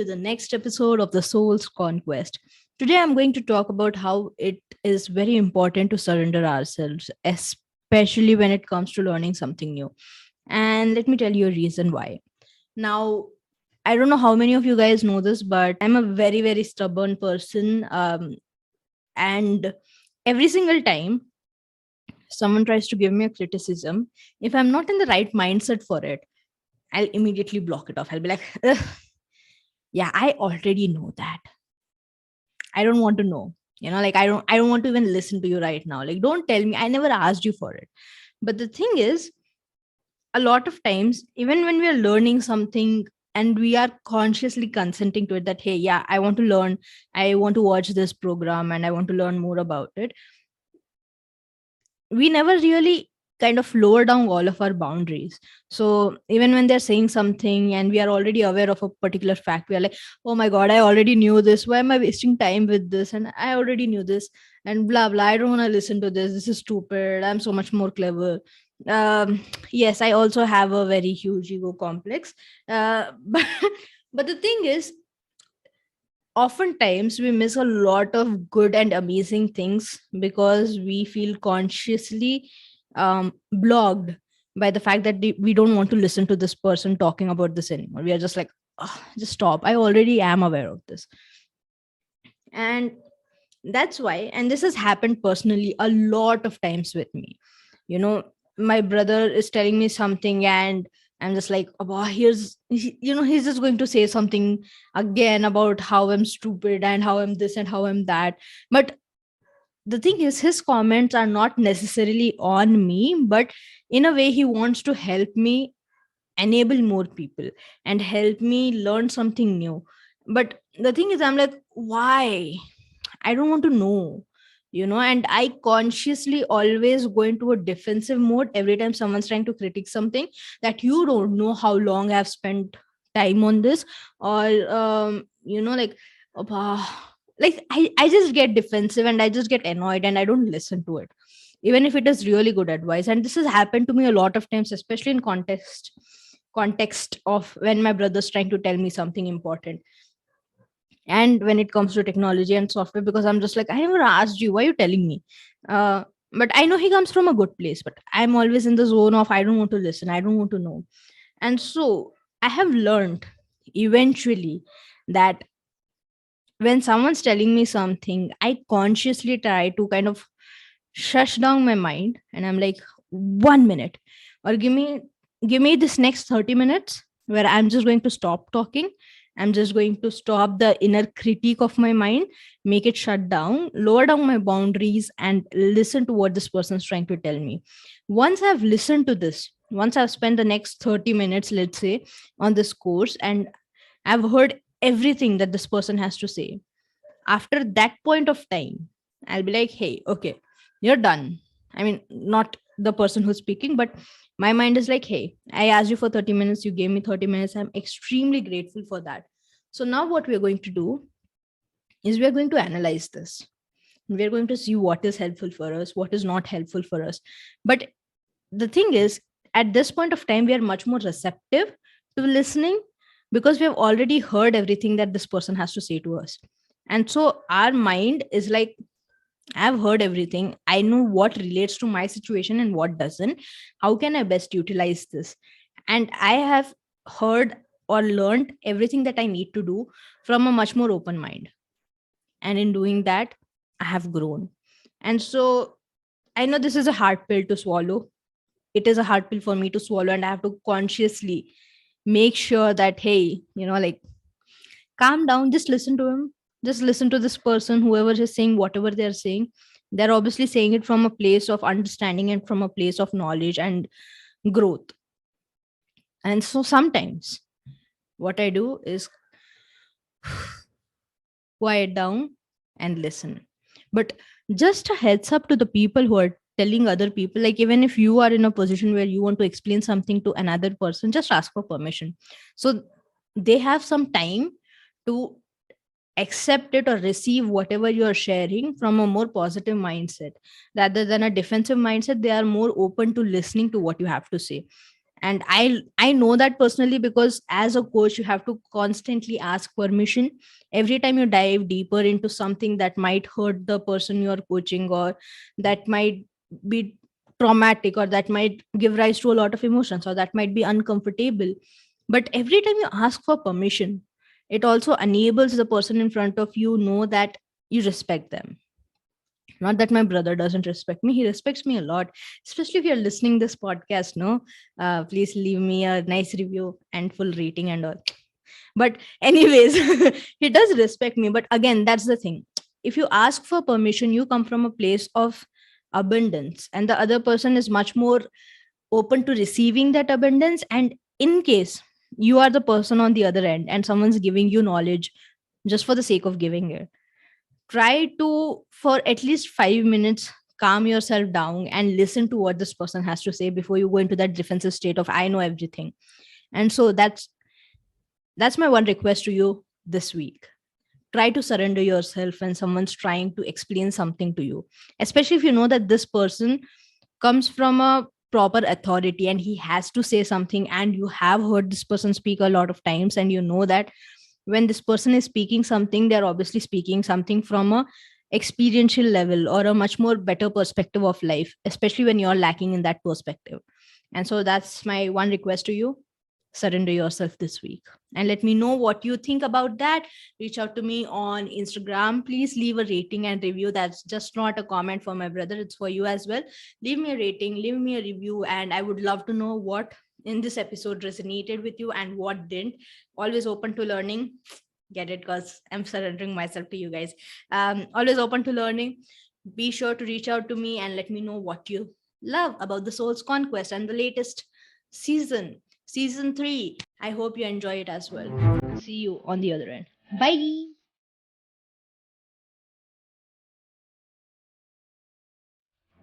to the next episode of The Soul's Conquest. Today, I'm going to talk about how it is very important to surrender ourselves, especially when it comes to learning something new. And let me tell you a reason why. Now, I don't know how many of you guys know this, but I'm a very, very stubborn person. And every single time someone tries to give me a criticism, if I'm not in the right mindset for it, I'll immediately block it off. I'll be like, "Ugh, yeah, I already know that. I don't want to know. Like I don't want to even listen to you right now. Like, don't tell me. I never asked you for it." But the thing is, a lot of times, even when we are learning something and we are consciously consenting to it, that hey, yeah, I want to learn, I want to watch this program and I want to learn more about it, we never really kind of lower down all of our boundaries. So even when they're saying something and we are already aware of a particular fact, we are like, oh my god, I already knew this, why am I wasting time with this, and I already knew this, and blah blah, I don't want to listen to this is stupid, I'm so much more clever. Yes, I also have a very huge ego complex. But the thing is, oftentimes we miss a lot of good and amazing things because we feel consciously blocked by the fact that we don't want to listen to this person talking about this anymore. We are just like, "Ugh, just stop, I already am aware of this." And that's why, and this has happened personally a lot of times with me. you know my brother is telling me something and I'm just like, oh, he's just going to say something again about how I'm stupid and how I'm this and how I'm that. But the thing is, his comments are not necessarily on me, but in a way he wants to help me enable more people and help me learn something new. But the thing is, I'm like, why? I don't want to know. And I consciously always go into a defensive mode every time someone's trying to critique something, that you don't know how long I've spent time on this, or like, uh, I just get defensive and I just get annoyed and I don't listen to it, even if it is really good advice. And this has happened to me a lot of times, especially in context of when my brother's trying to tell me something important, and when it comes to technology and software, because I'm just like, I never asked you, why are you telling me? uh, but I know he comes from a good place, but I'm always in the zone of I don't want to listen, I don't want to know. And so I have learned eventually that when someone's telling me something, I consciously try to kind of shush down my mind, and I'm like, 1 minute, or give me this next 30 minutes where I'm just going to stop talking. I'm just going to stop the inner critique of my mind, make it shut down, lower down my boundaries, and listen to what this person's trying to tell me. Once I've listened to this, once I've spent the next 30 minutes, let's say, on this course, and I've heard everything that this person has to say, after that point of time, I'll be like, hey, okay, you're done. I mean, not the person who's speaking, but my mind is like, hey, I asked you for 30 minutes, you gave me 30 minutes, I'm extremely grateful for that. So now what we're going to do is we're going to analyze this. We're going to see what is helpful for us, what is not helpful for us. But the thing is, at this point of time, we are much more receptive to listening because we have already heard everything that this person has to say to us. And so our mind is like, I've heard everything, I know what relates to my situation and what doesn't, how can I best utilize this? And I have heard or learned everything that I need to do from a much more open mind. And in doing that, I have grown. And so I know this is a hard pill to swallow. It is a hard pill for me to swallow, and I have to consciously make sure that, hey, like, calm down, just listen to him, just listen to this person, whoever is saying whatever they're saying. They're obviously saying it from a place of understanding and from a place of knowledge and growth. And so sometimes what I do is quiet down and listen. But just a heads up to the people who are telling other people, like, even if you are in a position where you want to explain something to another person, just ask for permission, so they have some time to accept it or receive whatever you are sharing from a more positive mindset rather than a defensive mindset. They are more open to listening to what you have to say. And I know that personally, because as a coach you have to constantly ask permission every time you dive deeper into something that might hurt the person you're coaching, or that might be traumatic, or that might give rise to a lot of emotions, or that might be uncomfortable. But every time you ask for permission, it also enables the person in front of you know that you respect them. Not that my brother doesn't respect me, he respects me a lot. Especially if you're listening this podcast, no, please leave me a nice review and full rating and all. But anyways, he does respect me. But again, that's the thing. If you ask for permission, you come from a place of abundance, and the other person is much more open to receiving that abundance. And in case you are the person on the other end and someone's giving you knowledge just for the sake of giving it, try to, for at least 5 minutes, calm yourself down and listen to what this person has to say before you go into that defensive state of I know everything. And so that's my one request to you this week. Try to surrender yourself when someone's trying to explain something to you, especially if you know that this person comes from a proper authority and he has to say something, and you have heard this person speak a lot of times, and you know that when this person is speaking something, they're obviously speaking something from a experiential level or a much more better perspective of life, especially when you're lacking in that perspective. And so that's my one request to you. Surrender yourself this week, and let me know what you think about that. Reach out to me on Instagram. Please leave a rating and review. That's just not a comment for my brother, it's for you as well. Leave me a rating, leave me a review, and I would love to know what in this episode resonated with you and what didn't. Always open to learning. Get it? Because I'm surrendering myself to you guys. Always open to learning. Be sure to reach out to me and let me know what you love about the Soul's Conquest and the latest season, season 3. I hope you enjoy it as well. See you on the other end. Bye.